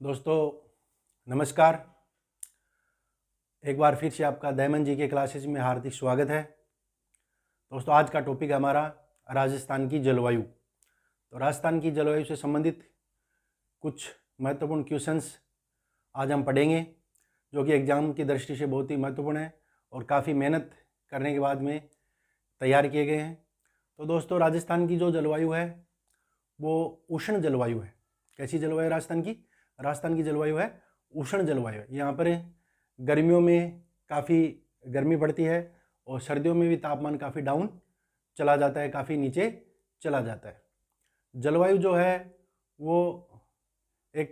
दोस्तों नमस्कार। एक बार फिर से आपका दयामन जी के क्लासेस में हार्दिक स्वागत है। दोस्तों आज का टॉपिक है हमारा राजस्थान की जलवायु। तो राजस्थान की जलवायु से संबंधित कुछ महत्वपूर्ण क्वेश्चंस आज हम पढ़ेंगे, जो कि एग्ज़ाम की दृष्टि से बहुत ही महत्वपूर्ण है और काफ़ी मेहनत करने के बाद में तैयार किए गए हैं। तो दोस्तों राजस्थान की जो जलवायु है वो उष्ण जलवायु है। कैसी जलवायु राजस्थान की? राजस्थान की जलवायु है उष्ण जलवायु है। यहाँ पर गर्मियों में काफ़ी गर्मी पड़ती है और सर्दियों में भी तापमान काफ़ी डाउन चला जाता है, काफ़ी नीचे चला जाता है। जलवायु जो है वो एक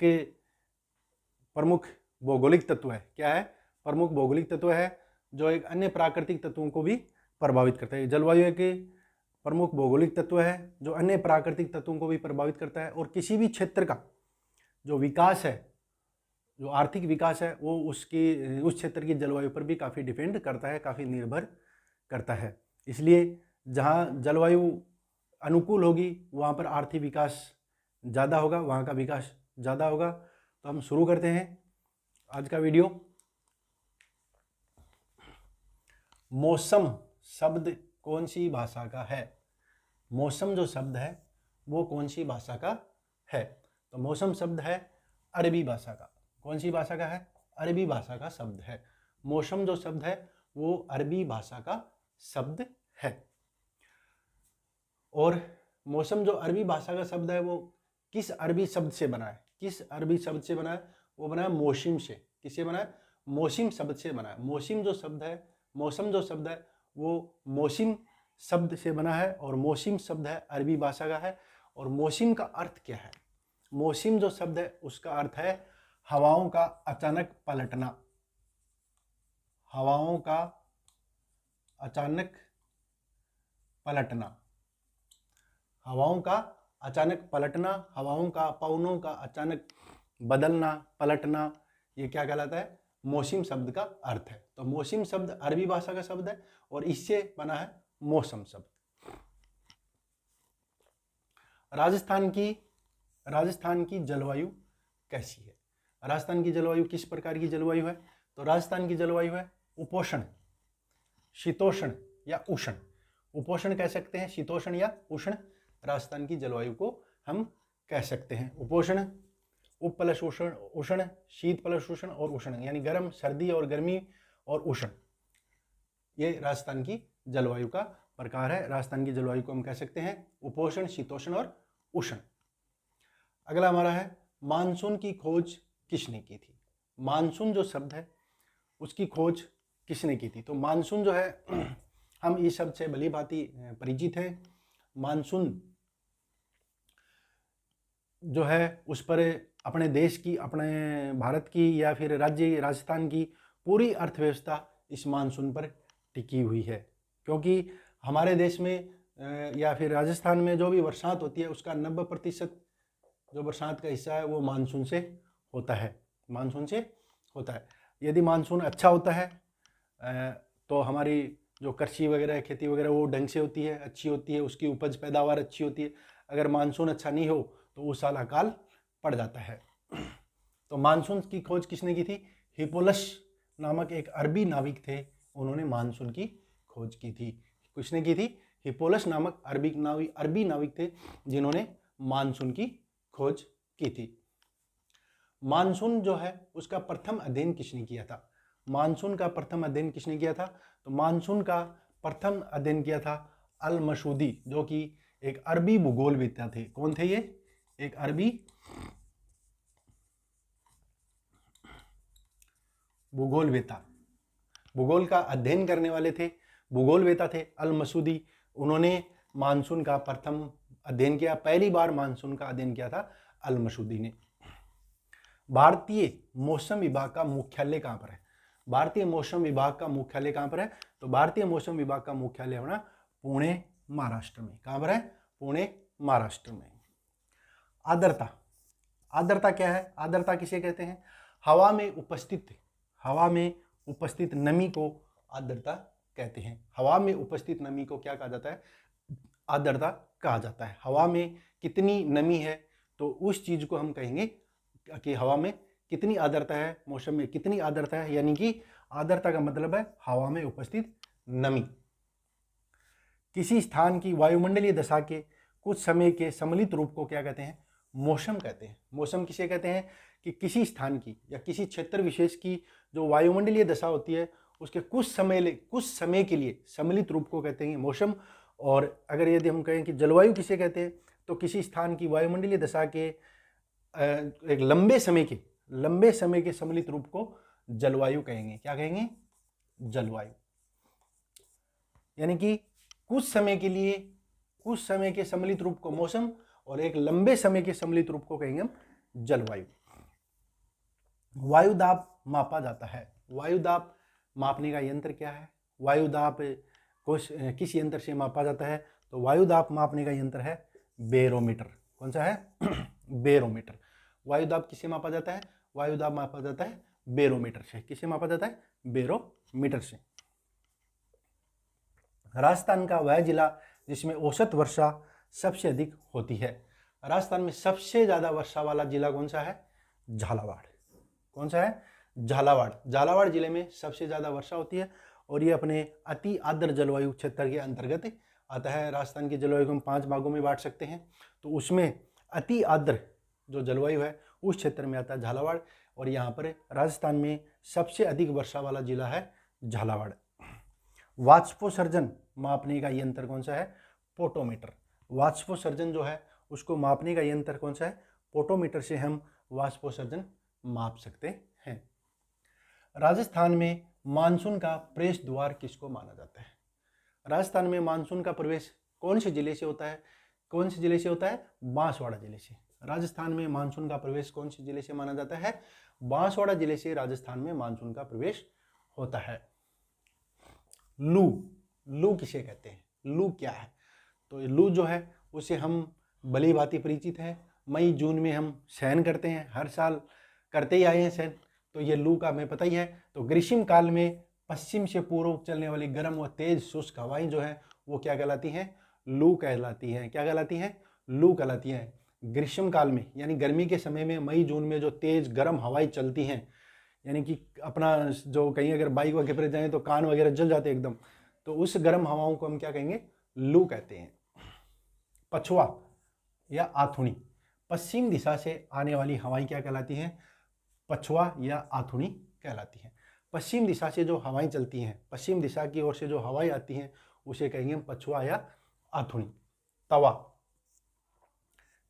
प्रमुख भौगोलिक तत्व है। क्या है? प्रमुख भौगोलिक तत्व है जो एक अन्य प्राकृतिक तत्वों को भी प्रभावित करता है। जलवायु एक प्रमुख भौगोलिक तत्व है जो अन्य प्राकृतिक तत्वों को भी प्रभावित करता है और किसी भी क्षेत्र का जो विकास है, जो आर्थिक विकास है, वो उस क्षेत्र की जलवायु पर भी काफ़ी डिपेंड करता है, काफ़ी निर्भर करता है। इसलिए जहाँ जलवायु अनुकूल होगी वहाँ पर आर्थिक विकास ज़्यादा होगा, वहाँ का विकास ज़्यादा होगा। तो हम शुरू करते हैं आज का वीडियो। मौसम शब्द कौन सी भाषा का है? मौसम जो शब्द है वो कौन सी भाषा का है? तो मौसम शब्द है अरबी भाषा का। कौन सी भाषा का है? अरबी भाषा का शब्द है। मौसम जो शब्द है वो अरबी भाषा का शब्द है। और मौसम जो अरबी भाषा का शब्द है वो किस अरबी शब्द से बना है? किस अरबी शब्द से बना है? वो बना है मौसिम से। किससे बना है? मौसिम शब्द से बना है। मौसिम जो शब्द है, मौसम जो शब्द है वो मौसिम शब्द से बना है और मौसिम शब्द है अरबी भाषा का है। और मौसिम का अर्थ क्या है? मौसिम जो शब्द है उसका अर्थ है हवाओं का अचानक पलटना। हवाओं का अचानक पलटना। हवाओं का अचानक पलटना, हवाओं का, पवनों का अचानक बदलना, पलटना, ये क्या कहलाता है? मौसिम शब्द का अर्थ है। तो मौसिम शब्द अरबी भाषा का शब्द है और इससे बना है मौसम शब्द। राजस्थान की जलवायु कैसी है? राजस्थान की जलवायु किस प्रकार की जलवायु है? तो राजस्थान की जलवायु है उपोष्ण, शीतोष्ण या उष्ण। उपोष्ण कह सकते हैं, शीतोष्ण या उष्ण राजस्थान की जलवायु को हम कह सकते हैं। उपोष्ण, उप प्लस उष्ण, उष्ण, शीत प्लस उष्ण और उष्ण, यानी गर्म, सर्दी और गर्मी और उष्ण, ये राजस्थान की जलवायु का प्रकार है। राजस्थान की जलवायु को हम कह सकते हैं उपोष्ण, शीतोष्ण और उष्ण। अगला हमारा है मानसून की खोज किसने की थी? मानसून जो शब्द है उसकी खोज किसने की थी? तो मानसून जो है हम इस शब्द से भली भांति परिचित हैं। मानसून जो है उस पर अपने देश की, अपने भारत की या फिर राज्य राजस्थान की पूरी अर्थव्यवस्था इस मानसून पर टिकी हुई है, क्योंकि हमारे देश में या फिर राजस्थान में जो भी बरसात होती है उसका 90% जो बरसात का हिस्सा है वो मानसून से होता है। मानसून से होता है। यदि मानसून अच्छा होता है तो हमारी जो कृषि वगैरह, खेती वगैरह वो ढंग से होती है, अच्छी होती है, उसकी उपज पैदावार अच्छी होती है। अगर मानसून अच्छा नहीं हो तो उस साल अकाल पड़ जाता है। तो मानसून की खोज किसने की थी? हिप्पोलस नामक एक अरबी नाविक थे, उन्होंने मानसून की खोज की थी। किसने की थी? हिप्पोलस नामक अरबी नाविक थे जिन्होंने मानसून की खोज की थी। मानसून जो है उसका प्रथम अध्ययन किसने किया था? मानसून का प्रथम अध्ययन किसने किया था? तो मानसून का प्रथम अध्ययन किया था अल मसूदी, जो कि एक अरबी भूगोलवेत्ता थे। कौन थे ये? एक अरबी भूगोलवेत्ता, भूगोल का अध्ययन करने वाले थे, भूगोलवेत्ता थे अल मसूदी। उन्होंने मानसून का प्रथम अध्ययन किया। पहली बार मानसून का अध्ययन किया था अल मसूदी ने। भारतीय मौसम विभाग का मुख्यालय कहाँ पर है? भारतीय मौसम विभाग का मुख्यालय कहाँ पर है? तो भारतीय मौसम विभाग का मुख्यालय होना पुणे, महाराष्ट्र में। कहाँ पर है? पुणे, महाराष्ट्र में। आर्द्रता, आर्द्रता क्या है? आर्द्रता किसे कहते हैं? हवा में उपस्थित नमी को आर्द्रता कहते हैं। हवा में उपस्थित नमी को क्या कहा जाता है? आर्द्रता कहा जाता है। हवा में कितनी नमी है तो उस चीज को हम कहेंगे कि हवा में कितनी आर्द्रता है, मौसम में कितनी आर्द्रता है, यानी कि आर्द्रता का मतलब है हवा में उपस्थित नमी। किसी स्थान की वायुमंडलीय दशा के कुछ समय के सम्मिलित रूप को क्या कहते हैं, मौसम कहते हैं। मौसम किसे कहते हैं कि किसी स्थान की या किसी क्षेत्र विशेष की जो वायुमंडलीय दशा होती है उसके कुछ समय के लिए सम्मिलित रूप को कहते हैं मौसम। और अगर यदि हम कहें कि जलवायु किसे कहते हैं, तो किसी स्थान की वायुमंडलीय दशा के एक लंबे समय के सम्मिलित रूप को जलवायु कहेंगे। क्या कहेंगे, जलवायु। यानी कि कुछ समय के सम्मिलित रूप को मौसम और एक लंबे समय के सम्मिलित रूप को कहेंगे हम जलवायु। वायुदाब मापा जाता है। वायुदाब मापने का यंत्र क्या है, वायुदाब किस यंत्र से मापा जाता है, तो वायुदाब मापने का यंत्र है बेरोमीटर। कौन सा है, बेरोमीटर। वायुदाब किससे मापा जाता है, वायुदाब मापा जाता है बेरोमीटर से। किससे मापा जाता है, बेरोमीटर से। राजस्थान का वह जिला जिसमें औसत वर्षा सबसे अधिक होती है। राजस्थान में सबसे ज्यादा वर्षा वाला जिला कौन सा है, झालावाड़। कौन सा है, झालावाड़। झालावाड़ जिले में सबसे ज्यादा वर्षा होती है और ये अपने अति आर्द्र जलवायु क्षेत्र के अंतर्गत आता है। राजस्थान की जलवायु को हम 5 भागों में बांट सकते हैं, तो उसमें अति आर्द्र जो जलवायु है उस क्षेत्र में आता है झालावाड़। और यहाँ पर राजस्थान में सबसे अधिक वर्षा वाला जिला है झालावाड़। वाष्पोत्सर्जन मापने का यंत्र कौन सा है, पोटोमीटर। वाष्पोत्सर्जन जो है उसको मापने का यंत्र कौन सा है, पोटोमीटर से हम वाष्पोत्सर्जन माप सकते हैं। राजस्थान में मानसून का प्रवेश द्वार किसको माना जाता है। राजस्थान में मानसून का प्रवेश कौन से जिले से होता है, कौन से जिले से होता है, बांसवाड़ा जिले से। राजस्थान में मानसून का प्रवेश कौन से जिले से माना जाता है, बांसवाड़ा जिले से राजस्थान में मानसून का प्रवेश होता है। लू किसे कहते हैं, लू क्या है, तो लू जो है उसे हम भली भांति परिचित हैं। मई जून में हम सहन करते हैं, हर साल करते ही आए हैं सहन, तो ये लू का हमें पता ही है। तो ग्रीष्म काल में पश्चिम से पूर्व चलने वाली गर्म व तेज शुष्क हवाएं जो है वो क्या कहलाती हैं, लू कहलाती हैं। क्या कहलाती हैं, लू कहलाती हैं। ग्रीष्म काल में यानी गर्मी के समय में मई जून में जो तेज गर्म हवाएं चलती हैं, यानी कि अपना जो कहीं अगर बाइक वगैरह पर जाएं तो कान वगैरह जल जाते हैं एकदम, तो उस गर्म हवाओं को हम क्या कहेंगे, लू कहते हैं। पछुआ या आथुनी, पश्चिम दिशा से आने वाली हवाएं क्या कहलाती हैं, पछुआ या आथुनी कहलाती हैं। पश्चिम दिशा से जो हवाएं चलती हैं, पश्चिम दिशा की ओर से जो हवाएं आती हैं उसे कहेंगे पछुआ या आथुनी। तवा,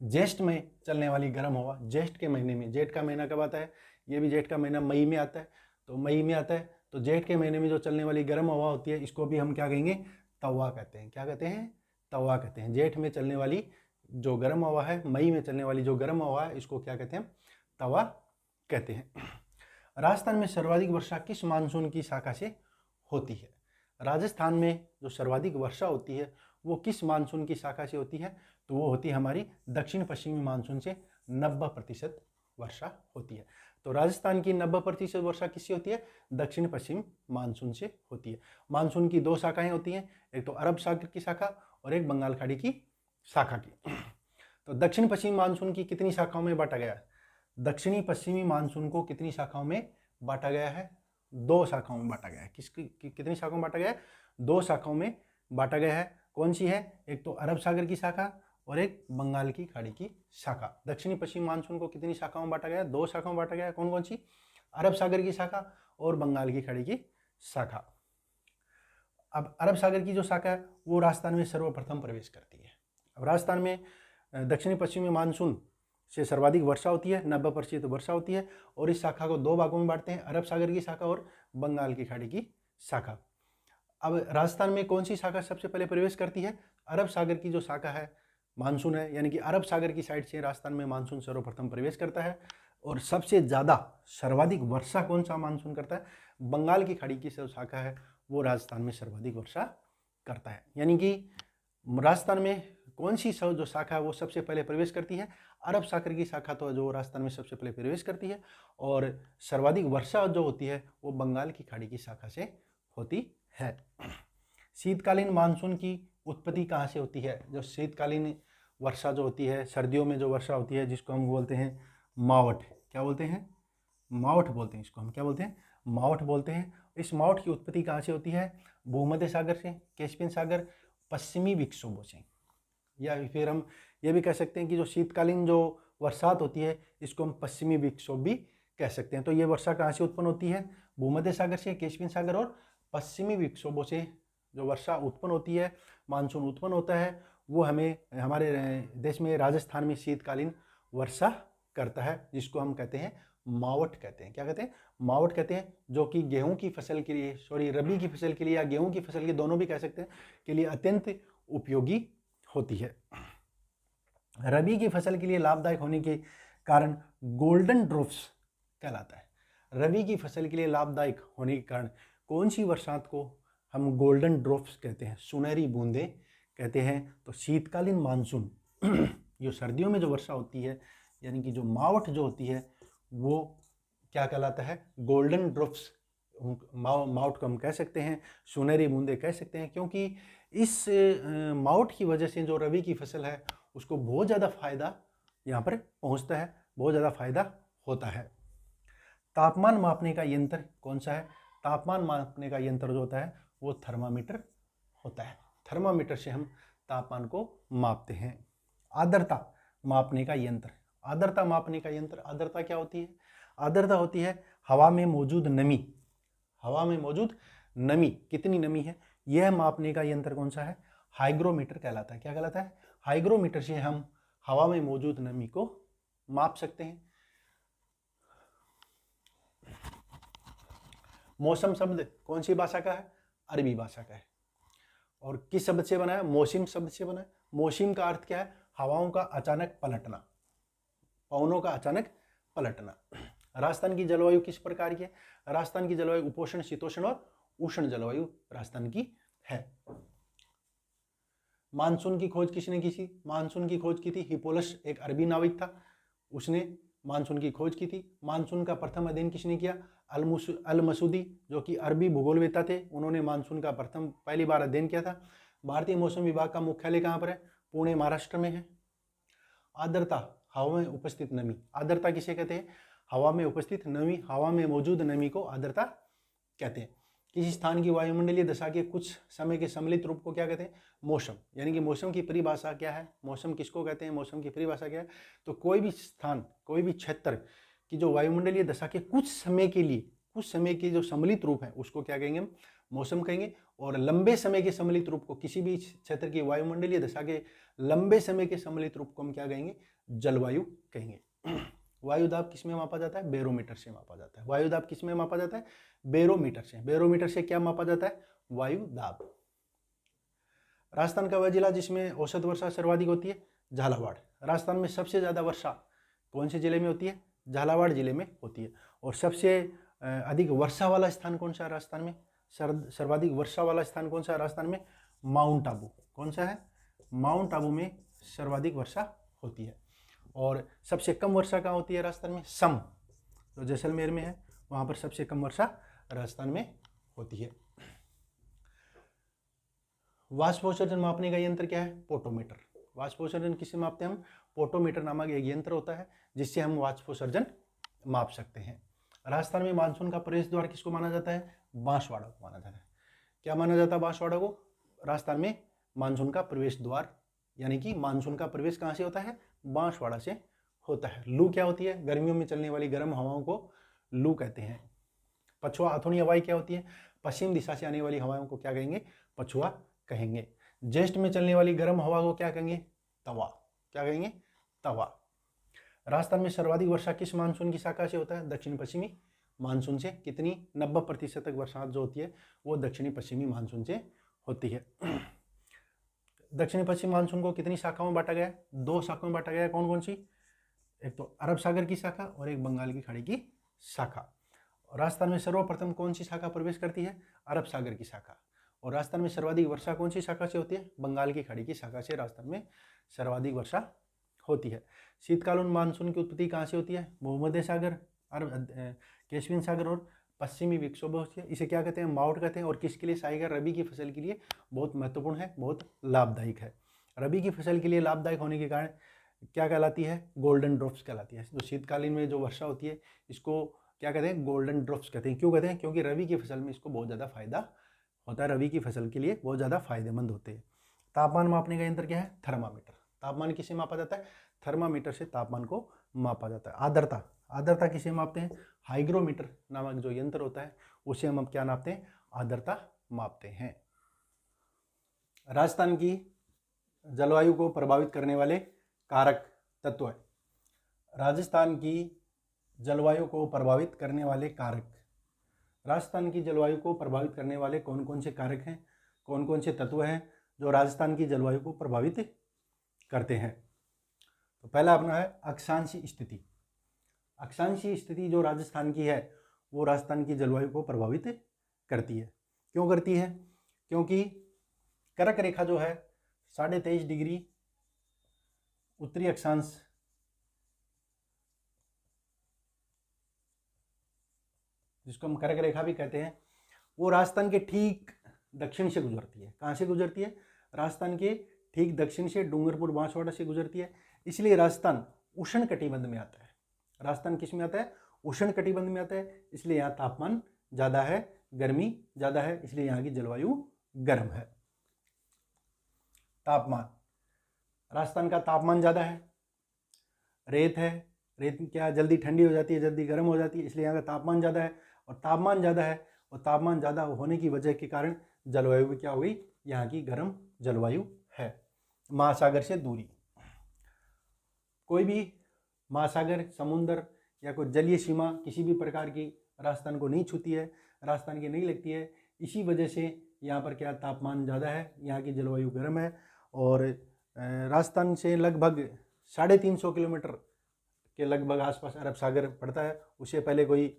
ज्येष्ठ में चलने वाली गर्म हवा, ज्येष्ठ के महीने में, जेठ का महीना कब आता है, ये भी जेठ का महीना मई में आता है, तो मई में आता है, तो जेठ के महीने में जो चलने वाली गर्म हवा होती है इसको भी हम क्या कहेंगे, तवा कहते हैं। क्या कहते हैं, तवा कहते हैं। जेठ में चलने वाली जो गर्म हवा है, मई में चलने वाली जो गर्म हवा है, इसको क्या कहते हैं, तवा कहते हैं। राजस्थान में सर्वाधिक वर्षा किस मानसून की शाखा से होती है। राजस्थान में जो सर्वाधिक वर्षा होती है वो किस मानसून की शाखा से होती है, तो वो होती है हमारी दक्षिण पश्चिमी मानसून से 90% वर्षा होती है। तो राजस्थान की 90% वर्षा किससे होती है, दक्षिण पश्चिम मानसून से होती है। मानसून की 2 शाखाएं होती हैं, एक तो अरब सागर की शाखा और एक बंगाल खाड़ी की शाखा की। तो दक्षिण पश्चिमी मानसून की कितनी शाखाओं में बांटा गया है, दक्षिणी पश्चिमी मानसून को कितनी शाखाओं में बांटा गया है, 2 शाखाओं में बांटा गया है। कितनी शाखाओं में बांटा गया है, 2 शाखाओं में बांटा गया है। कौन सी है, एक तो अरब सागर की शाखा और एक बंगाल की खाड़ी की शाखा। दक्षिणी पश्चिमी मानसून को कितनी शाखाओं में बांटा गया है, 2 शाखाओं में बांटा गया है। कौन कौन सी, अरब सागर की शाखा और बंगाल की खाड़ी की शाखा। अब अरब सागर की जो शाखा है वो राजस्थान में सर्वप्रथम प्रवेश करती है। अब राजस्थान में दक्षिणी पश्चिमी मानसून से सर्वाधिक वर्षा होती है, 90% वर्षा होती है, और इस शाखा को 2 भागों में बांटते हैं, अरब सागर की शाखा और बंगाल की खाड़ी की शाखा। अब राजस्थान में कौन सी शाखा सबसे पहले प्रवेश करती है, अरब सागर की जो शाखा है मानसून है, यानी कि अरब सागर की साइड से राजस्थान में मानसून सर्वप्रथम प्रवेश करता है। और सबसे ज़्यादा सर्वाधिक वर्षा कौन सा मानसून करता है, बंगाल की खाड़ी की जो शाखा है वो राजस्थान में सर्वाधिक वर्षा करता है। यानी कि राजस्थान में कौन सी जो शाखा है वो सबसे पहले प्रवेश करती है, अरब सागर की शाखा तो जो राजस्थान में सबसे पहले प्रवेश करती है, और सर्वाधिक वर्षा जो होती है वो बंगाल की खाड़ी की शाखा से होती है। शीतकालीन मानसून की उत्पत्ति कहाँ से होती है, जो शीतकालीन वर्षा जो होती है, सर्दियों में जो वर्षा होती है जिसको हम बोलते हैं मावठ, क्या बोलते हैं, मावठ बोलते हैं इसको हम, क्या बोलते हैं, मावठ बोलते हैं। इस मावठ की उत्पत्ति कहाँ से होती है, भूमध्य सागर से, कैस्पियन सागर, पश्चिमी विक्षोभों से। या फिर हम ये भी कह सकते हैं कि जो शीतकालीन जो बरसात होती है इसको हम पश्चिमी विक्षोभ भी कह सकते हैं। तो ये वर्षा कहाँ से उत्पन्न होती है, भूमध्य सागर से, कैस्पियन सागर और पश्चिमी विक्षोभों से जो वर्षा उत्पन्न होती है, मानसून उत्पन्न होता है, वो हमें हमारे देश में राजस्थान में शीतकालीन वर्षा करता है, जिसको हम कहते हैं मावठ कहते हैं। क्या कहते हैं, मावठ कहते हैं, जो कि गेहूं की फसल के लिए, रबी की फसल के लिए या गेहूं की फसल के, दोनों भी कह सकते हैं, के लिए अत्यंत उपयोगी होती है। रबी की फसल के लिए लाभदायक होने के कारण गोल्डन ड्रॉप्स कहलाता है। रबी की फसल के लिए लाभदायक होने के कारण कौन सी बरसात को हम गोल्डन ड्रॉप्स कहते हैं, सुनहरी बूंदें कहते हैं। तो शीतकालीन मानसून जो सर्दियों में जो वर्षा होती है, यानी कि जो मावठ जो होती है, वो क्या कहलाता है, गोल्डन ड्रॉप्स। मावठ को हम कह सकते हैं, सुनहरी बूंदें कह सकते हैं, क्योंकि इस मावठ की वजह से जो रबी की फसल है उसको बहुत ज़्यादा फायदा यहाँ पर पहुँचता है, बहुत ज़्यादा फायदा होता है। तापमान मापने का यंत्र कौन सा है, तापमान मापने का यंत्र जो होता है वो थर्मामीटर होता है। थर्मामीटर से हम तापमान को मापते हैं। आर्द्रता मापने का यंत्र, आर्द्रता मापने का यंत्र, आर्द्रता क्या होती है, आर्द्रता होती है हवा में मौजूद नमी, हवा में मौजूद नमी, कितनी नमी है, यह मापने का यंत्र कौन सा है, हाइग्रोमीटर कहलाता है। क्या कहलाता है, हाइग्रोमीटर से हम हवा में मौजूद नमी को माप सकते हैं। मौसम शब्द कौन सी भाषा का है, अरबी भाषा का है। और किस शब्द से बना है, मौसम शब्द से बना है। मौसम का अर्थ क्या है, हवाओं का अचानक पलटना, पवनों का अचानक पलटना। राजस्थान की जलवायु किस प्रकार की है, राजस्थान की जलवायु उपोष्ण, शीतोष्ण और उष्ण जलवायु राजस्थान की है। मानसून की खोज किसने की थी, मानसून की खोज की थी हिप्पोलस, एक अरबी नाविक था, उसने मानसून की खोज की थी। मानसून का प्रथम अध्ययन किसने किया, अल मसूदी, जो कि अरबी भूगोलवेत्ता थे, उन्होंने मानसून का पहली बार अध्ययन किया था। भारतीय मौसम विभाग का मुख्यालय कहाँ पर है, पुणे महाराष्ट्र में है। आर्द्रता, हवा में उपस्थित नमी, आर्द्रता किसे कहते हैं, हवा में उपस्थित नमी, हवा में मौजूद नमी को आर्द्रता कहते हैं। किसी स्थान की वायुमंडलीय दशा के कुछ समय के सम्मिलित रूप को क्या कहते हैं, मौसम। यानी कि मौसम की परिभाषा क्या है, मौसम किसको कहते हैं, मौसम की परिभाषा क्या है, तो कोई भी स्थान, कोई भी क्षेत्र की जो वायुमंडलीय दशा के कुछ समय के लिए, कुछ समय के जो सम्मिलित रूप है उसको क्या कहेंगे, हम मौसम कहेंगे। और लंबे समय के सम्मिलित रूप को, किसी भी क्षेत्र की वायुमंडलीय दशा के लंबे समय के सम्मिलित रूप को हम क्या कहेंगे, जलवायु कहेंगे। वायुदाब किस में मापा जाता है, बैरोमीटर से मापा जाता है। वायुदाब किस में मापा जाता है, बैरोमीटर से। बैरोमीटर से क्या मापा जाता है, वायुदाब। राजस्थान का वह जिला जिसमें औसत वर्षा सर्वाधिक होती है, झालावाड़। राजस्थान में सबसे ज्यादा वर्षा कौन से जिले में होती है, झालावाड़ जिले में होती है। और सबसे अधिक वर्षा वाला स्थान कौन सा है राजस्थान में, सर्वाधिक वर्षा वाला स्थान कौन सा है राजस्थान में, माउंट आबू। कौन सा है, माउंट आबू में सर्वाधिक वर्षा होती है। और सबसे कम वर्षा कहाँ होती है राजस्थान में, सम, जो जैसलमेर में है, वहां पर सबसे कम वर्षा राजस्थान में होती है। वाष्पोत्सर्जन मापने का यंत्र क्या है, पोटोमीटर। वाष्पोत्सर्जन किससे मापते हैं हम, पोटोमीटर नामक एक यंत्र होता है जिससे हम वाष्पोत्सर्जन माप सकते हैं। राजस्थान में मानसून का प्रवेश द्वार किसको माना जाता है, बांसवाड़ा को माना जाता है। क्या माना जाता है बांसवाड़ा को, राजस्थान में मानसून का प्रवेश द्वार, यानी कि मानसून का प्रवेश कहाँ से होता है, बांसवाड़ा से होता है। लू क्या होती है, गर्मियों में चलने वाली गर्म हवाओं को लू कहते हैं। पछुआ अथुनी हवाएं क्या होती है, पश्चिम दिशा से आने वाली हवाओं को क्या कहेंगे, पछुआ कहेंगे। ज्येष्ठ में चलने वाली गर्म हवा को क्या कहेंगे, तवा। क्या कहेंगे, तवा। राजस्थान में सर्वाधिक वर्षा किस मानसून की शाखा से होता है, दक्षिण पश्चिमी मानसून से। कितनी, 90% तक बरसात जो होती है वो दक्षिणी पश्चिमी मानसून से होती है। दक्षिणी पश्चिम मानसून को कितनी शाखाओं में बांटा गया है, 2 शाखाओं में बांटा गया है। कौन कौन सी, एक तो अरब सागर की शाखा और एक बंगाल की खाड़ी की शाखा। राजस्थान में सर्वप्रथम कौन सी शाखा प्रवेश करती है, अरब सागर की शाखा। और राजस्थान में सर्वाधिक वर्षा कौन सी शाखा से होती है, बंगाल की खाड़ी की शाखा से राजस्थान में सर्वाधिक वर्षा होती है। शीतकालीन मानसून की उत्पत्ति कहाँ से होती है, भूमध्य सागर, अरब कैस्पियन सागर और पश्चिमी विक्षोभ होती है। इसे क्या कहते हैं, मावठ कहते हैं। और किसके लिए सहायक है, रबी की फसल के लिए बहुत महत्वपूर्ण है, बहुत लाभदायक है। रबी की फसल के लिए लाभदायक होने के कारण क्या कहलाती है, गोल्डन ड्रॉप्स कहलाती है। जो शीतकालीन में जो वर्षा होती है इसको क्या कहते हैं, गोल्डन ड्रॉप्स कहते हैं। क्यों कहते हैं, क्योंकि रबी की फसल में इसको बहुत ज़्यादा फायदा होता है, रबी की फसल के लिए बहुत ज़्यादा फायदेमंद होते हैं। तापमान मापने का यंत्र क्या है, थर्मामीटर। तापमान किसे मापा जाता है, थर्मामीटर से तापमान को मापा जाता है। आर्द्रता, आर्द्रता किसे मापते हैं, हाइग्रोमीटर नामक जो यंत्र होता है उसे हम क्या नापते हैं, आर्द्रता मापते हैं। राजस्थान की जलवायु को प्रभावित करने वाले कारक तत्व है। राजस्थान की जलवायु को प्रभावित करने वाले कारक, राजस्थान की जलवायु को प्रभावित करने वाले कौन कौन से कारक हैं, कौन कौन से तत्व हैं जो राजस्थान की जलवायु को प्रभावित करते हैं। तो पहला अपना है अक्षांशीय स्थिति। अक्षांशीय स्थिति जो राजस्थान की है वो राजस्थान की जलवायु को प्रभावित करती है। क्यों करती है, क्योंकि कर्क रेखा जो है 23.5 डिग्री उत्तरी अक्षांश जिसको हम कर्क रेखा भी कहते हैं, वो राजस्थान के ठीक दक्षिण से गुजरती है। कहाँ से गुजरती है, राजस्थान के ठीक दक्षिण से डूंगरपुर बांसवाड़ा से गुजरती है। इसलिए राजस्थान उष्ण कटिबंध में आता है। राजस्थान किस में आता है, उष्ण कटिबंध में आता है। इसलिए यहाँ तापमान ज़्यादा है, गर्मी ज़्यादा है, इसलिए यहाँ की जलवायु गर्म है। तापमान, राजस्थान का तापमान ज़्यादा है, रेत है, रेत क्या जल्दी ठंडी हो जाती है, जल्दी गर्म हो जाती है, इसलिए यहाँ का तापमान ज़्यादा है। और तापमान ज़्यादा है और तापमान ज़्यादा होने की वजह के कारण जलवायु भी क्या हुई, यहाँ की गर्म जलवायु है। महासागर से दूरी, कोई भी महासागर, समुद्र या कोई जलीय सीमा किसी भी प्रकार की राजस्थान को नहीं छूती है, राजस्थान की नहीं लगती है। इसी वजह से यहाँ पर क्या तापमान ज़्यादा है, यहाँ की जलवायु गर्म है। और राजस्थान से लगभग 350 किलोमीटर के लगभग आसपास अरब सागर पड़ता है। उससे पहले कोई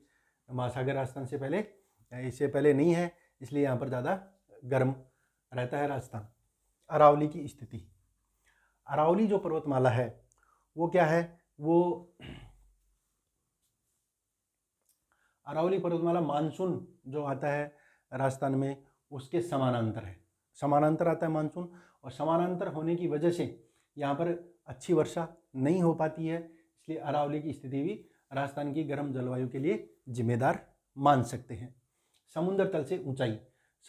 महासागर राजस्थान से पहले, इससे पहले नहीं है, इसलिए यहाँ पर ज़्यादा गर्म रहता है राजस्थान। अरावली की स्थिति, अरावली जो पर्वतमाला है वो क्या है, वो अरावली पर्वतमाला मानसून जो आता है राजस्थान में उसके समानांतर है, समानांतर आता है मानसून। और समानांतर होने की वजह से यहाँ पर अच्छी वर्षा नहीं हो पाती है, इसलिए अरावली की स्थिति भी राजस्थान की गर्म जलवायु के लिए जिम्मेदार मान सकते हैं। समुद्र तल से ऊंचाई,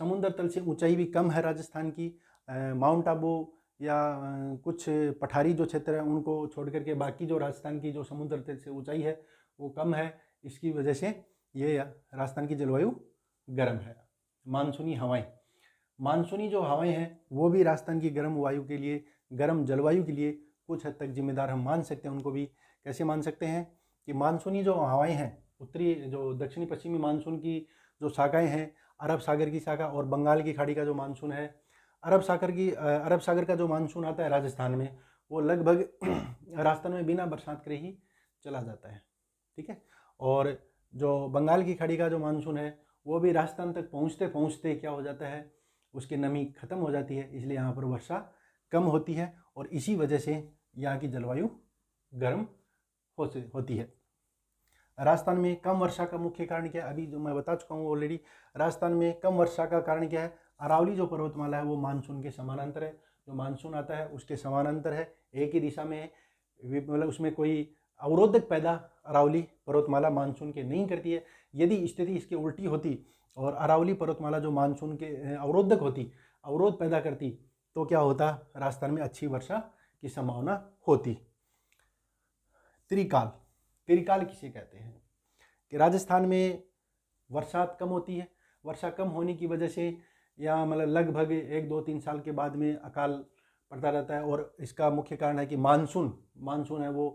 समुद्र तल से ऊंचाई भी कम है राजस्थान की। माउंट आबू या कुछ पठारी जो क्षेत्र है उनको छोड़ करके बाकी जो राजस्थान की जो समुद्र तल से ऊंचाई है वो कम है। इसकी वजह से ये राजस्थान की जलवायु गर्म है। मानसूनी हवाएं, मानसूनी जो हवाएं हैं वो भी राजस्थान की गर्म वायु के लिए, गर्म जलवायु के लिए कुछ हद तक जिम्मेदार हम मान सकते हैं। उनको भी कैसे मान सकते हैं कि मानसूनी जो हवाएं हैं, उत्तरी जो दक्षिणी पश्चिमी मानसून की जो शाखाएं हैं, अरब सागर की शाखा और बंगाल की खाड़ी का जो मानसून है, अरब सागर का जो मानसून आता है राजस्थान में वो लगभग राजस्थान में बिना बरसात करे ही चला जाता है, ठीक है। और जो बंगाल की खाड़ी का जो मानसून है वो भी राजस्थान तक पहुँचते पहुँचते क्या हो जाता है, उसकी नमी खत्म हो जाती है, इसलिए यहाँ पर वर्षा कम होती है और इसी वजह से यहाँ की जलवायु गर्म होती है। राजस्थान में कम वर्षा का मुख्य कारण क्या है, अभी जो मैं बता चुका हूँ ऑलरेडी। राजस्थान में कम वर्षा का कारण क्या है, अरावली जो पर्वतमाला है वो मानसून के समानांतर है, जो मानसून आता है उसके समानांतर है, एक ही दिशा में है, मतलब उसमें कोई अवरोधक पैदा अरावली पर्वतमाला मानसून के नहीं करती है। यदि स्थिति इसकी उल्टी होती और अरावली पर्वतमाला जो मानसून के अवरोधक होती, अवरोध पैदा करती, तो क्या होता, राजस्थान में अच्छी वर्षा की संभावना होती। त्रिकाल, त्रिकाल किसे कहते हैं कि राजस्थान में वर्षा कम होती है, वर्षा कम होने की वजह से यहाँ मतलब लगभग 1-2-3 साल के बाद में अकाल पड़ता रहता है। और इसका मुख्य कारण है कि मानसून है वो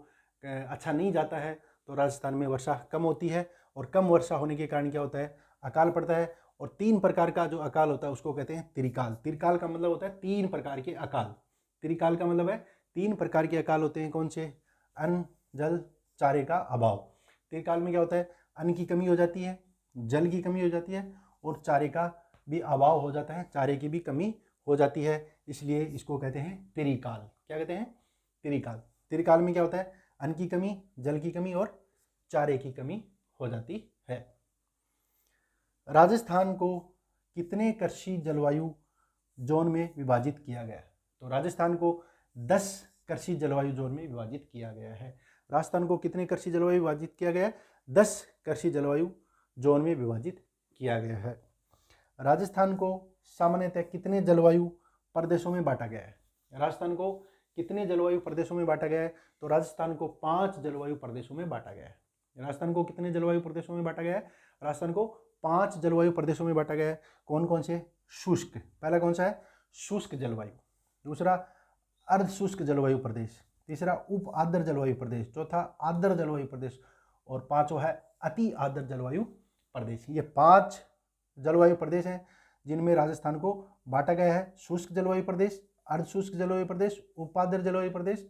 अच्छा नहीं जाता है, तो राजस्थान में वर्षा कम होती है। और कम वर्षा होने के कारण क्या होता है, अकाल पड़ता है। और 3 प्रकार का जो अकाल होता है उसको कहते हैं त्रिकाल। त्रिकाल का मतलब होता है 3 प्रकार के अकाल। त्रिकाल का मतलब है 3 प्रकार के अकाल होते हैं। कौन से, अन्न, जल, चारे का अभाव। त्रिकाल में क्या होता है, अन्न की कमी हो जाती है, जल की कमी हो जाती है और चारे का भी अभाव हो जाता है, चारे की भी कमी हो जाती है, इसलिए इसको कहते हैं त्रिकाल। क्या कहते हैं, त्रिकाल। त्रिकाल में क्या होता है, अन्न की कमी, जल की कमी और चारे की कमी हो जाती है। राजस्थान को कितने कृषि जलवायु जोन में विभाजित किया गया है, तो राजस्थान को 10 कृषि जलवायु जोन में विभाजित किया गया है। राजस्थान को कितने कृषि जलवायु विभाजित किया गया है? 10 कृषि जलवायु जोन में विभाजित किया गया है। राजस्थान को सामान्यतः कितने जलवायु प्रदेशों में बांटा गया है? राजस्थान को कितने जलवायु प्रदेशों में बांटा गया है? तो राजस्थान को 5 जलवायु प्रदेशों में बांटा गया है। राजस्थान को कितने जलवायु प्रदेशों में बांटा गया है? राजस्थान को 5 जलवायु प्रदेशों में बांटा गया है। कौन कौन से? शुष्क, पहला कौन सा है? शुष्क जलवायु, दूसरा अर्ध शुष्क जलवायु प्रदेश, तीसरा उप आर्द्र जलवायु प्रदेश, चौथा आर्द्र जलवायु प्रदेश और पांचवा है अति आर्द्र जलवायु प्रदेश। ये 5 जलवायु प्रदेश हैं जिनमें राजस्थान को बांटा गया है। शुष्क जलवायु प्रदेश, अर्ध शुष्क जलवायु प्रदेश, उपाद्र जलवायु प्रदेश,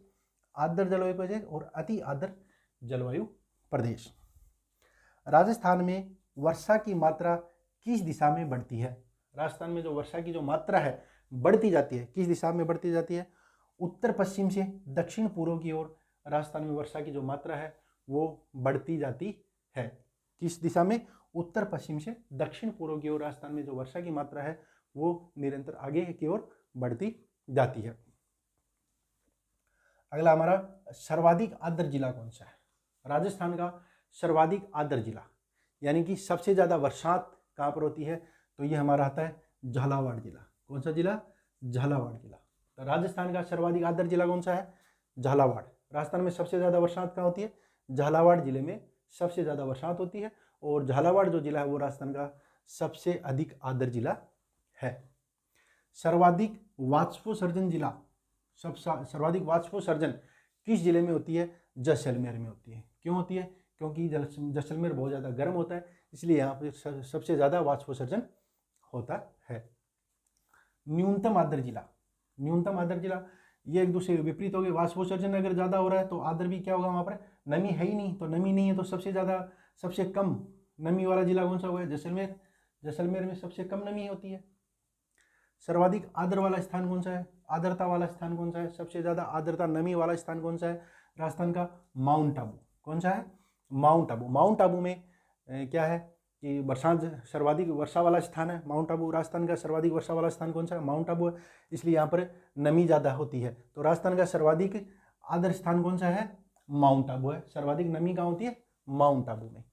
आर्द्र जलवायु प्रदेश और अति आर्द्र जलवायु प्रदेश। राजस्थान में वर्षा की मात्रा किस दिशा में बढ़ती है? राजस्थान में जो वर्षा की जो मात्रा है बढ़ती जाती है, किस दिशा में बढ़ती जाती है? उत्तर पश्चिम से दक्षिण पूर्व की ओर राजस्थान में वर्षा की जो मात्रा है वो बढ़ती जाती है। किस दिशा में? उत्तर पश्चिम से दक्षिण पूर्व की ओर राजस्थान में जो वर्षा की मात्रा है वो निरंतर आगे की ओर बढ़ती जाती है। अगला हमारा सर्वाधिक आर्द्र जिला कौन सा है? राजस्थान का सर्वाधिक आर्द्र जिला यानी कि सबसे ज्यादा बरसात कहाँ पर होती है? तो ये हमारा आता है झालावाड़ जिला। कौन सा जिला? झालावाड़ जिला। तो राजस्थान का सर्वाधिक आर्द्र जिला कौन सा है? झालावाड़। राजस्थान में सबसे ज्यादा बरसात कहाँ होती है? झालावाड़ जिले में सबसे ज्यादा बरसात होती है और झालावाड़ जो जिला है वो राजस्थान का सबसे अधिक आर्द्र जिला है। सर्वाधिक वाष्पोत्सर्जन जिला, सर्वाधिक वाष्पोत्सर्जन किस जिले में होती है? जैसलमेर में होती है। क्यों होती है? क्योंकि जैसलमेर बहुत ज़्यादा गर्म होता है, इसलिए यहाँ पे सबसे ज़्यादा वाष्पोत्सर्जन होता है। न्यूनतम आर्द्र जिला, न्यूनतम आर्द्र जिला ये एक दूसरे के विपरीत हो गए। वाष्पोत्सर्जन अगर ज़्यादा हो रहा है तो आर्द्र भी क्या होगा? वहाँ पर नमी है ही नहीं, तो नमी नहीं है तो सबसे कम नमी वाला जिला कौन सा हुआ है? जैसलमेर। जैसलमेर में सबसे कम नमी होती है। सर्वाधिक आर्द्र वाला स्थान कौन सा है? आर्द्रता वाला स्थान कौन सा है? सबसे ज़्यादा आर्द्रता नमी वाला स्थान कौन सा है? राजस्थान का माउंट आबू। कौन सा है? माउंट आबू। माउंट आबू में क्या है कि बरसात सर्वाधिक वर्षा वाला स्थान है माउंट आबू। राजस्थान का सर्वाधिक वर्षा वाला स्थान कौन सा है? माउंट आबू है, इसलिए यहाँ पर नमी ज़्यादा होती है। तो राजस्थान का सर्वाधिक आर्द्र स्थान कौन सा है? माउंट आबू है। सर्वाधिक नमी कहाँ होती है? माउंट आबू में।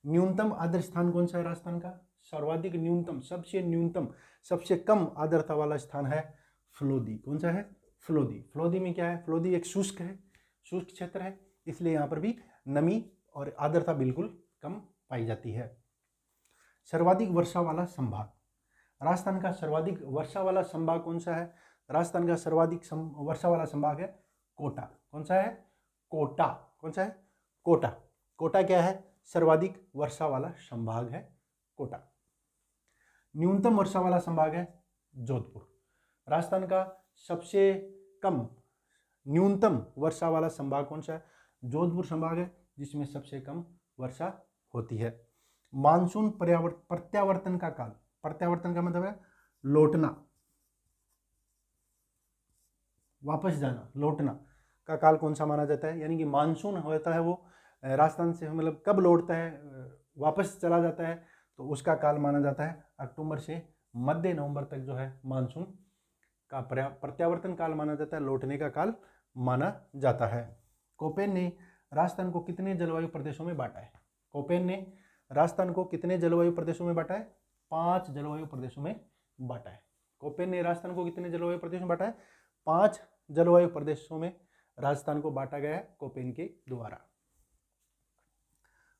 न्यूनतम आर्द्र स्थान कौन सा है राजस्थान का? सर्वाधिक न्यूनतम, न्यूनतम सबसे कम आर्द्रता वाला स्थान है फलोदी। कौन सा है? फलोदी। फलोदी में क्या है? फलोदी एक शुष्क है, शुष्क क्षेत्र है, इसलिए यहाँ पर भी नमी और आर्द्रता बिल्कुल कम पाई जाती है। सर्वाधिक वर्षा वाला संभाग, राजस्थान का सर्वाधिक वर्षा वाला संभाग कौन सा है? राजस्थान का सर्वाधिक वर्षा वाला संभाग है कोटा। कौन सा है? कोटा। कौन सा है? कोटा। कोटा क्या है? सर्वाधिक वर्षा वाला संभाग है कोटा। न्यूनतम वर्षा वाला संभाग है जोधपुर। राजस्थान का सबसे कम न्यूनतम वर्षा वाला संभाग कौन सा है? जोधपुर संभाग है, जिसमें सबसे कम वर्षा होती है। मानसून प्रत्यावर्तन का काल, प्रत्यावर्तन का मतलब है लौटना, वापस जाना, लौटना का काल कौन सा माना जाता है? यानी कि मानसून होता है वो राजस्थान से मतलब कब लौटता है, वापस चला जाता है, तो उसका काल माना जाता है अक्टूबर से मध्य नवंबर तक जो है मानसून का प्रत्यावर्तन काल माना जाता है, लौटने का काल माना जाता है। कोपेन ने राजस्थान को कितने जलवायु प्रदेशों में बांटा है? कोपेन ने राजस्थान को कितने जलवायु प्रदेशों में बांटा है? 5 जलवायु प्रदेशों में बांटा है। कोपेन ने राजस्थान को कितने जलवायु प्रदेशों में बांटा है? 5 जलवायु प्रदेशों में राजस्थान को बांटा गया है कोपेन के द्वारा।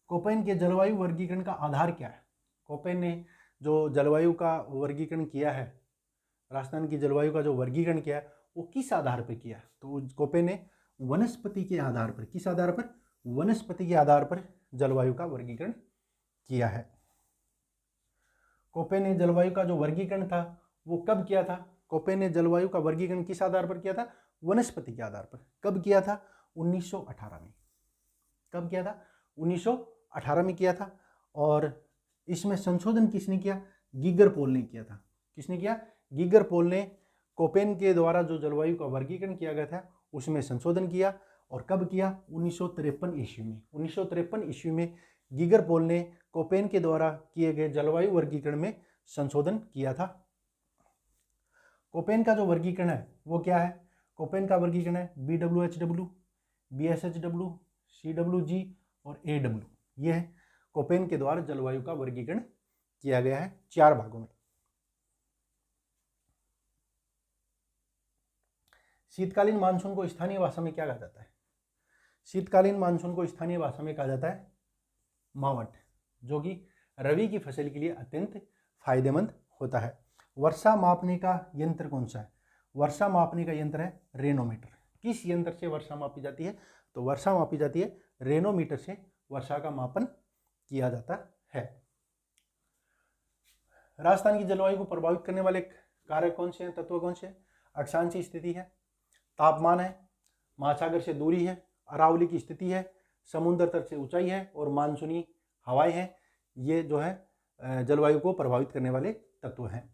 कोपेन के जलवायु वर्गीकरण का आधार क्या है? कोपेन ने जो जलवायु का वर्गीकरण किया है, राजस्थान की जलवायु का जो वर्गीकरण किया है वो किस आधार पर किया? तो कोपेन ने वनस्पति के आधार पर, किस आधार पर? वनस्पति के आधार पर जलवायु का वर्गीकरण किया है। कोपेन ने जलवायु का जो वर्गीकरण था वो कब किया था? कोपेन ने जलवायु का वर्गीकरण किस आधार पर किया था? वनस्पति के आधार पर। कब किया था? 1918 में। कब किया था? 1918 में किया था। और इसमें संशोधन किसने किया? गीगर पोल ने किया था। किसने किया? गीगर पोल ने कोपेन के द्वारा जो जलवायु का वर्गीकरण किया गया था उसमें संशोधन किया। और कब किया? 1953 ईस्वी में। 1953 ईस्वी में गीगर पोल ने कोपेन के द्वारा किए गए जलवायु वर्गीकरण में संशोधन किया था। कोपेन का जो वर्गीकरण है वो क्या है? कोपेन का वर्गीकरण है BWHW, BSHW, CWG और AW। ये है कोपेन के द्वारा जलवायु का वर्गीकरण किया गया है 4 भागों में। शीतकालीन मानसून को स्थानीय भाषा में क्या कहा जाता है? शीतकालीन मानसून को स्थानीय भाषा में कहा जाता है मावट, जो कि रबी की फसल के लिए अत्यंत फायदेमंद होता है। वर्षा मापने का यंत्र कौन सा है? वर्षा मापने का यंत्र है रेनोमीटर। किस यंत्र से वर्षा मापी जाती है? तो वर्षा मापी जाती है रेनोमीटर से वर्षा का मापन किया जाता है। राजस्थान की जलवायु को प्रभावित करने वाले कारक कौन से हैं, तत्व कौन से हैं? अक्षांशीय स्थिति है, तापमान है, महासागर से दूरी है, अरावली की स्थिति है, समुद्र तट से ऊंचाई है और मानसूनी हवाएं हैं। ये जो है जलवायु को प्रभावित करने वाले तत्व हैं।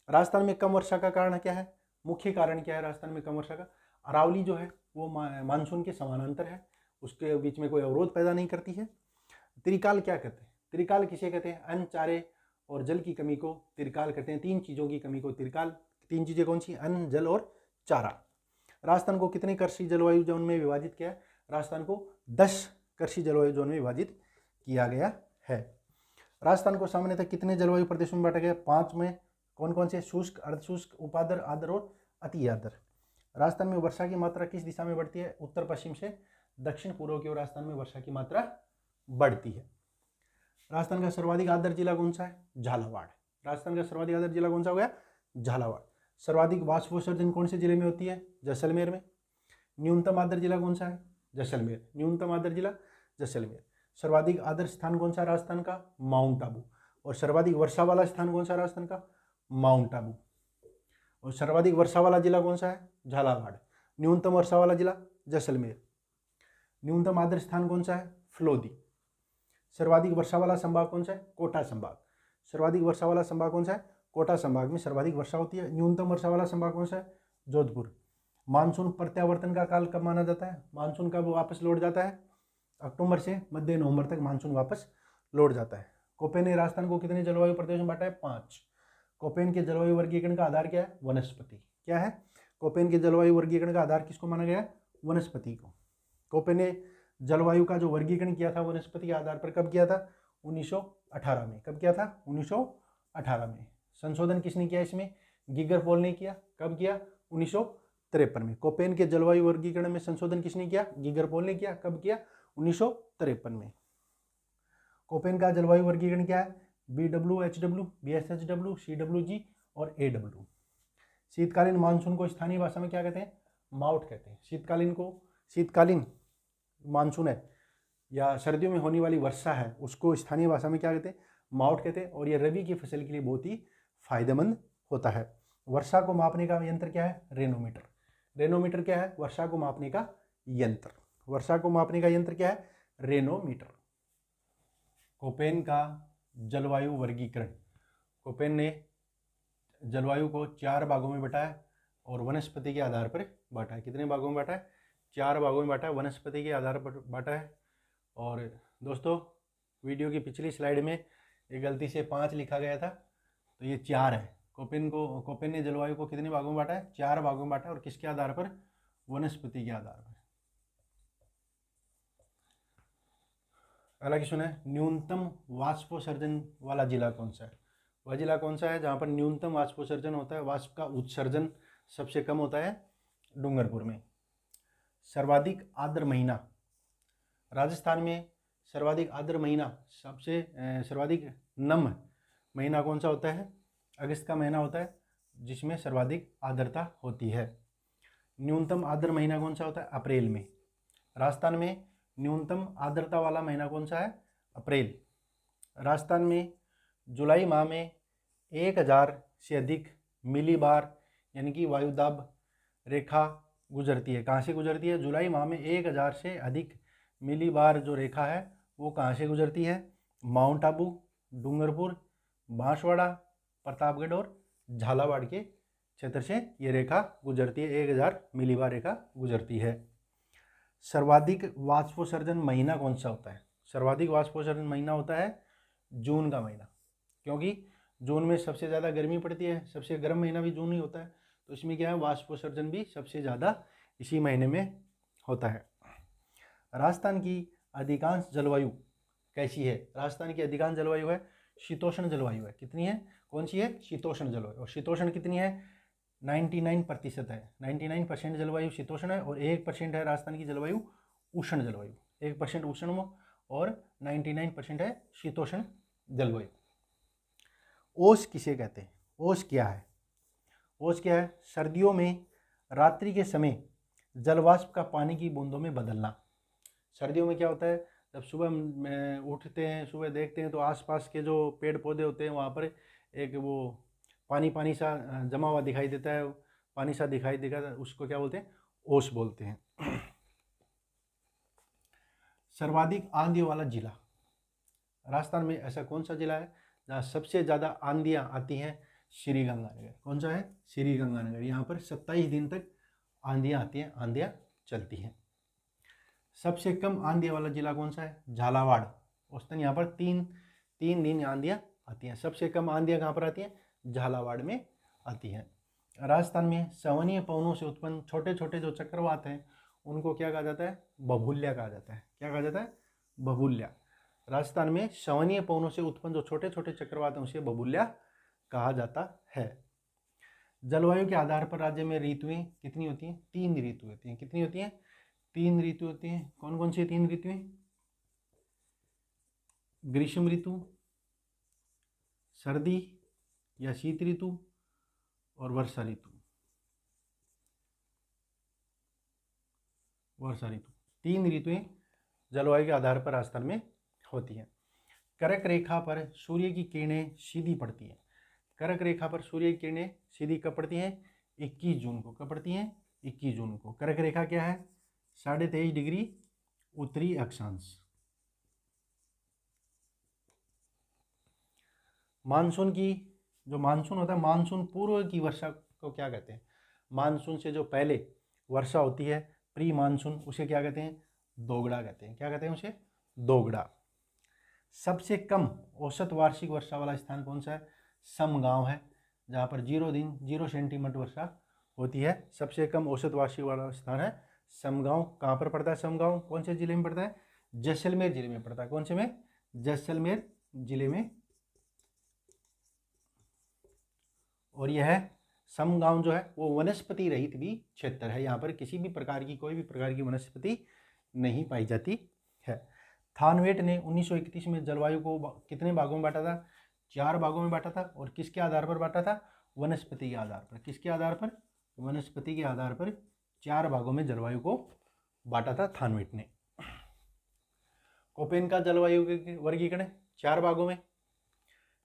राजस्थान में कम वर्षा का कारण क्या है? मुख्य कारण क्या है राजस्थान में कम वर्षा का? अरावली जो है वो मानसून के समानांतर है, उसके बीच में कोई अवरोध पैदा नहीं करती है। त्रिकाल क्या कहते हैं? त्रिकाल किसे कहते हैं? अन्न, चारे और जल की कमी को त्रिकाल कहते हैं। 3 चीज़ों की कमी को त्रिकाल। 3 चीज़ें कौन सी? अन्न, जल और चारा। राजस्थान को कितने कृषि जलवायु जोन में विभाजित किया है? राजस्थान को 10 कृषि जलवायु जोन में विभाजित किया गया है। राजस्थान को सामान्यतः कितने जलवायु प्रदेशों में बांटा गया? 5 में। कौन कौन से? शुष्क, अर्धशुष्क, उपाद्र, आर्द्र और अति आर्द्र। राजस्थान में वर्षा की मात्रा किस दिशा में बढ़ती है? उत्तर पश्चिम से दक्षिण पूर्व की ओर राजस्थान में वर्षा की मात्रा बढ़ती है। राजस्थान का सर्वाधिक आर्द्र जिला कौन सा है? झालावाड़। राजस्थान का सर्वाधिक आर्द्र जिला कौन सा हो गया? झालावाड़। सर्वाधिक वाष्पोत्सर्जन कौन से जिले में होती है? जैसलमेर में। न्यूनतम आर्द्र जिला कौन सा है? जैसलमेर। न्यूनतम आर्द्र जिला जैसलमेर। सर्वाधिक आर्द्र स्थान कौन सा राजस्थान का? माउंट आबू। और सर्वाधिक वर्षा वाला स्थान कौन सा राजस्थान का? माउंट आबू। और सर्वाधिक वर्षा वाला जिला कौन सा है? झालावाड़। न्यूनतम वर्षा वाला जिला जैसलमेर। न्यूनतम आर्द्र स्थान कौन सा है? फ्लोदी। सर्वाधिक वर्षा वाला संभाग कौन सा है? कोटा संभाग। सर्वाधिक वर्षा वाला संभाग कौन सा है? कोटा संभाग में सर्वाधिक वर्षा होती है। न्यूनतम वर्षा वाला संभाग कौन सा है? जोधपुर। मानसून प्रत्यावर्तन का काल कब माना जाता है? मानसून कब वापस लौट जाता है? अक्टूबर से मध्य नवंबर तक मानसून वापस लौट जाता है। कोपेन ने राजस्थान को कितने जलवायु प्रदेशों में बांटा है? 5। कोपेन के जलवायु वर्गीकरण का आधार क्या है? वनस्पति। क्या है? कोपेन के जलवायु वर्गीकरण का आधार किसको माना गया? वनस्पति को। कोपेन ने जलवायु का जो वर्गीकरण किया था वनस्पति के आधार पर कब किया था? 1918 में। कब किया था? 1918 में। संशोधन किसने किया इसमें? गीगर पोल ने किया। कब किया? 1953 में। कोपेन के जलवायु वर्गीकरण में संशोधन किसने किया? गीगर पोल ने किया। कब किया? 1953 में। कोपेन का जलवायु वर्गीकरण क्या है? BWHW, BSHW, CWG और AW। शीतकालीन मानसून को स्थानीय भाषा में क्या कहते हैं? मावट कहते हैं। शीतकालीन मानसून है या सर्दियों में होने वाली वर्षा है, उसको स्थानीय भाषा में क्या कहते हैं? मावट कहते हैं। और ये रबी की फसल के लिए बहुत ही फायदेमंद होता है। वर्षा को मापने का यंत्र क्या है? रेनोमीटर। रेनोमीटर क्या है? वर्षा को मापने का यंत्र। वर्षा को मापने का यंत्र क्या है? रेनोमीटर। कोपेन का जलवायु वर्गीकरण। कोपेन ने जलवायु को 4 भागों में बांटा है और वनस्पति के आधार पर बांटा है। कितने भागों में बांटा है? 4 भागों में बांटा है, वनस्पति के आधार पर बांटा है। और दोस्तों वीडियो की पिछली स्लाइड में एक गलती से 5 लिखा गया था, तो ये 4 है। कोपेन ने जलवायु को कितने भागों में बांटा है? 4 भागों में बांटा है। और किसके आधार पर? वनस्पति के आधार पर। अगला क्वेश्चन है, न्यूनतम वाष्पोत्सर्जन वाला जिला कौन सा है? वह जिला कौन सा है जहाँ पर न्यूनतम वाष्पोत्सर्जन होता है, वाष्प का उत्सर्जन सबसे कम होता है? डूंगरपुर में। सर्वाधिक आर्द्र महीना। राजस्थान में सर्वाधिक आर्द्र महीना, सबसे सर्वाधिक नम महीना कौन सा होता है? अगस्त का महीना होता है, जिसमें सर्वाधिक आर्द्रता होती है। न्यूनतम आर्द्र महीना कौन सा होता है? अप्रैल में। राजस्थान में न्यूनतम आर्द्रता वाला महीना कौन सा है? अप्रैल। राजस्थान में जुलाई माह में 1000 से अधिक मिलीबार यानी कि वायुदाब रेखा गुजरती है। कहाँ से गुजरती है? जुलाई माह में 1000 से अधिक मिलीबार जो रेखा है वो कहाँ से गुजरती है? माउंट आबू, डूंगरपुर, बांसवाड़ा, प्रतापगढ़ और झालावाड़ के क्षेत्र से ये रेखा गुजरती है। 1000 मिलीबार रेखा गुजरती है। सर्वाधिक वाष्पोत्सर्जन महीना कौन सा होता है? सर्वाधिक वाष्पोत्सर्जन महीना होता है जून का महीना, क्योंकि जून में सबसे ज़्यादा गर्मी पड़ती है। सबसे गर्म महीना भी जून ही होता है, तो इसमें क्या है? वाष्पोत्सर्जन भी सबसे ज़्यादा इसी महीने में होता है। राजस्थान की अधिकांश जलवायु कैसी है? राजस्थान की अधिकांश जलवायु है शीतोष्ण जलवायु है। कितनी है? कौन सी है? शीतोष्ण जलवायु। और शीतोष्ण कितनी है? 99% है। 99% जलवायु शीतोष्ण है और 1% है राजस्थान की जलवायु उष्ण जलवायु। 1% उष्ण और 99% है शीतोष्ण जलवायु। ओस किसे कहते हैं? ओस क्या है? ओस क्या है? सर्दियों में रात्रि के समय जलवाष्प का पानी की बूंदों में बदलना। सर्दियों में क्या होता है, जब सुबह में उठते हैं, सुबह देखते हैं तो आसपास के जो पेड़ पौधे होते हैं वहाँ पर एक वो पानी पानी सा जमा हुआ दिखाई देता है, पानी सा दिखाई देगा, उसको क्या बोलते हैं? ओस बोलते हैं। सर्वाधिक आंधी वाला जिला राजस्थान में ऐसा कौन सा जिला है जहाँ सबसे ज़्यादा आंधियाँ आती हैं? श्री गंगानगर। कौन सा है? श्री गंगानगर। यहाँ पर 27 दिन तक आंधियाँ आती हैं, आंधियाँ चलती हैं। सबसे कम आंधियाँ वाला जिला कौन सा है? झालावाड़। औसतन यहाँ पर तीन दिन आंधियाँ आती हैं। सबसे कम आंधियाँ कहाँ पर आती हैं? झालावाड़ में आती हैं। राजस्थान में संवहनीय पवनों से उत्पन्न छोटे छोटे जो चक्रवात हैं उनको क्या कहा जाता है? बभूल्या कहा जाता है। क्या कहा जाता है? बभूल्या। राजस्थान में संवहनीय पवनों से उत्पन्न जो छोटे छोटे चक्रवात हैं उसे बभूल्या कहा जाता है। जलवायु के आधार पर राज्य में ऋतुएं कितनी होती हैं? 3 ऋतु होती हैं। कितनी होती हैं? 3 ऋतु होती हैं। कौन कौन सी 3 ऋतुएं? ग्रीष्म ऋतु, सर्दी या शीत ऋतु और वर्षा ऋतु। वर्षा ऋतु। 3 ऋतुएं जलवायु के आधार पर राजस्थान में होती हैं। कर्क रेखा पर सूर्य की किरणें सीधी पड़ती हैं। कर्क रेखा पर सूर्य की किरणें सीधी कब पड़ती हैं? 21 जून को। कब पड़ती हैं? 21 जून को। कर्क रेखा क्या है? 23.5 डिग्री उत्तरी अक्षांश। मानसून की जो मानसून होता है, मानसून पूर्व की वर्षा को क्या कहते हैं? मानसून से जो पहले वर्षा होती है, प्री मानसून, उसे क्या कहते हैं? दोगड़ा कहते हैं। क्या कहते हैं उसे? दोगड़ा। सबसे कम औसत वार्षिक वर्षा वाला स्थान कौन सा है? समगांव है, जहाँ पर 0 सेंटीमीटर वर्षा होती है। सबसे कम औसत वार्षिक वाला स्थान है समगांव। कहाँ पर पड़ता है समगांव? कौन से जिले में पड़ता है? जैसलमेर जिले में पड़ता है। कौन से में? जैसलमेर जिले में। और यह समगांव जो है वो वनस्पति रहित भी क्षेत्र है। यहाँ पर किसी भी प्रकार की कोई भी प्रकार की वनस्पति नहीं पाई जाती है। थानवेट ने 1931 में जलवायु को कितने भागों में बांटा था? 4 भागों में बांटा था। और किसके आधार पर बांटा था? वनस्पति के आधार पर। किसके आधार पर? वनस्पति के आधार पर 4 भागों में जलवायु को बांटा था थानवेट ने। कोपेन का जलवायु वर्गीकरण 4 भागों में।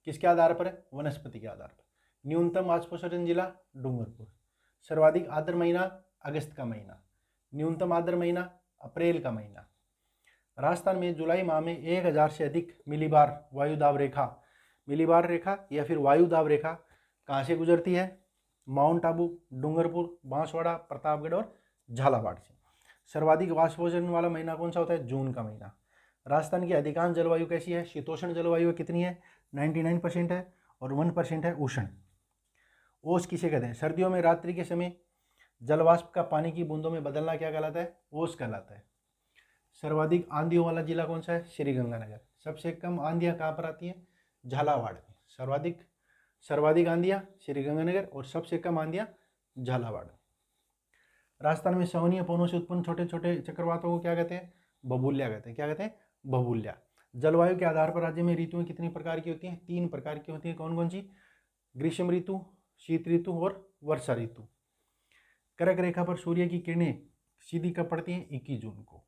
किसके आधार पर? वनस्पति के आधार पर। न्यूनतम वाष्पोत्सर्जन जिला डूंगरपुर। सर्वाधिक आर्द्र महीना अगस्त का महीना। न्यूनतम आर्द्र महीना अप्रैल का महीना। राजस्थान में जुलाई माह में 1000 से अधिक मिलीबार वायुदाब रेखा, मिलीबार रेखा या फिर वायुदाब रेखा कहाँ से गुजरती है? माउंट आबू, डूंगरपुर, बांसवाड़ा, प्रतापगढ़ और झालावाड़ से। सर्वाधिक वाष्पोत्सर्जन वाला महीना कौन सा होता है? जून का महीना। राजस्थान की अधिकांश जलवायु कैसी है? शीतोष्ण जलवायु कितनी है? 99% है और 1% है उष्ण। ओस किसे कहते हैं? सर्दियों में रात्रि के समय जलवाष्प का पानी की बूंदों में बदलना क्या कहलाता है? ओस कहलाता है। सर्वाधिक आंधियों वाला जिला कौन सा है? श्रीगंगानगर। सबसे कम आंधियाँ कहाँ पर आती हैं? झालावाड़ में। सर्वाधिक आंधियाँ श्रीगंगानगर और सबसे कम आंधियाँ झालावाड़। राजस्थान में संवहनीय पवनों से उत्पन्न छोटे छोटे चक्रवातों को क्या कहते हैं? बभूल्या कहते हैं। क्या कहते हैं? बभूल्या। जलवायु के आधार पर राज्य में ऋतुएं कितनी प्रकार की होती हैं? 3 प्रकार की होती हैं। कौन कौन सी? ग्रीष्म ऋतु, शीत ऋतु और वर्षा ऋतु। कर्क रेखा पर सूर्य की किरणें सीधी कब पड़ती हैं? 21 जून को।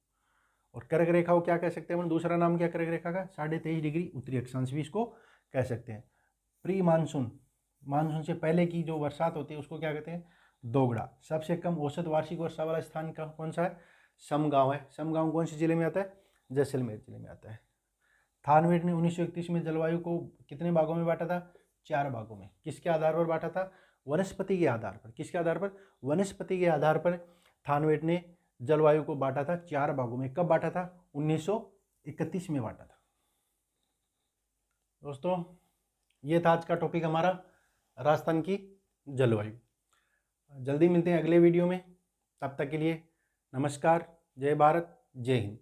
और कर्क रेखा को क्या कह सकते हैं? दूसरा नाम क्या कर्क रेखा का? 23.5 डिग्री उत्तरी अक्षांश भी इसको कह सकते हैं। प्री मानसून, मानसून से पहले की जो बरसात होती है उसको क्या कहते हैं? दोगड़ा। सबसे कम औसत वार्षिक वर्षा वाला स्थान का कौन सा है? समगांव है। समगांव कौन से जिले में आता है? जैसलमेर जिले में आता है। थानवेट ने 1931 में जलवायु को कितने भागों में बांटा था? 4 भागों में। किसके आधार पर बांटा था? वनस्पति के आधार पर। किसके आधार पर? वनस्पति के आधार पर थानवेट ने जलवायु को बांटा था 4 भागों में। कब बांटा था? 1931 में बांटा था। दोस्तों ये था आज का टॉपिक हमारा, राजस्थान की जलवायु। जल्दी मिलते हैं अगले वीडियो में। तब तक के लिए नमस्कार, जय भारत, जय हिंद।